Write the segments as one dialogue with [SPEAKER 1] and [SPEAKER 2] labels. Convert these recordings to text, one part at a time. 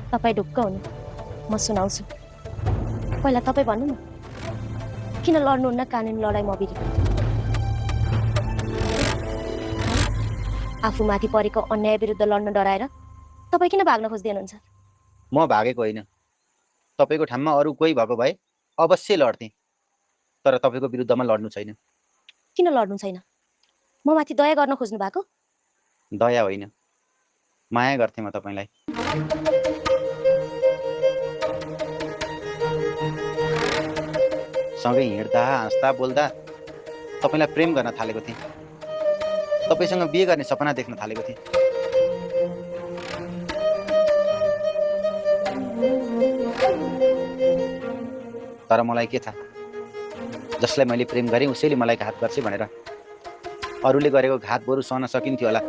[SPEAKER 1] तपाईँ ढुक्क हुनु, म सुनाउँछु। पहिला तपाईँ भन्नु न, किन लड्नुहुन्न कानुनी लडाइँ म विरुद्ध? आफूमाथि परेको अन्याय विरुद्ध लड्न डराएर तपाईँ किन भाग्न खोज्दै हुनुहुन्छ?
[SPEAKER 2] म भागेको होइन। तपाईँको ठाउँमा अरू कोही भएको भए अवश्य लड्थेँ, तर तपाईँको विरुद्धमा लड्नु छैन।
[SPEAKER 1] किन लड्नु छैन? म माथि दया गर्न खोज्नु भएको?
[SPEAKER 2] दया होइन, माया गर्थेँ म तपाईँलाई। सँगै हिँड्दा हाँस्दा बोल्दा तपाईँलाई प्रेम गर्न थालेको थिएँ। तपाईँसँग बिहे गर्ने सपना देख्न थालेको थिएँ। तर मलाई के थाहा, जसलाई मैले प्रेम गरेँ उसैले मलाई घात गर्छ भनेर। अरूले गरेको घात बरु सहन सकिन्थ्यो होला,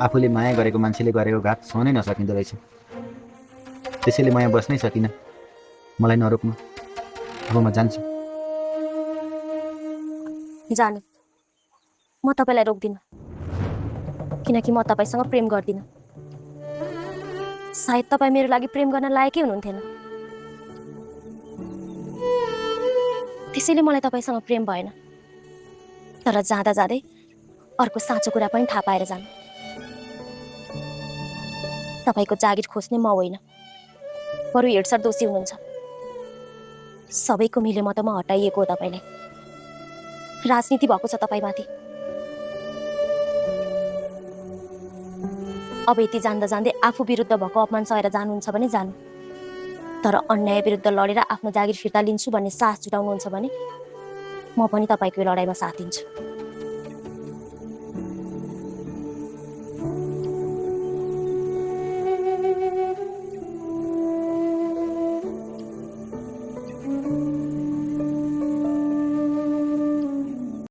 [SPEAKER 2] आफूले माया गरेको मान्छेले गरेको घात सहनै नसकिँदो रहेछ। त्यसैले म यहाँ बस्नै सकिनँ। मलाई नरोक्नु, अब म जान्छु।
[SPEAKER 1] जानु, म तपाईँलाई रोक्दिनँ, किनकि म तपाईँसँग प्रेम गर्दिनँ। सायद तपाईँ मेरो लागि प्रेम गर्न लायकै हुनुहुन्थेन, त्यसैले मलाई तपाईँसँग प्रेम भएन। तर जाँदा जाँदै अर्को साँचो कुरा पनि थाहा पाएर जानु। तपाईँको जागिर खोज्ने म होइन, बरु हेडसर दोषी हुनुहुन्छ। सबैको मिले मतमा हटाइएको हो तपाईँलाई। राजनीति भएको छ तपाईँमाथि। अब यति जान्दा जान्दै आफू विरुद्ध भएको अपमान सहेर जानुहुन्छ भने जानु, तर अन्याय विरुद्ध लडेर आफ्नो जागिर फिर्ता लिन्छु भन्ने साहस जुटाउनुहुन्छ भने म पनि तपाईँको लडाइँमा साथ दिन्छु।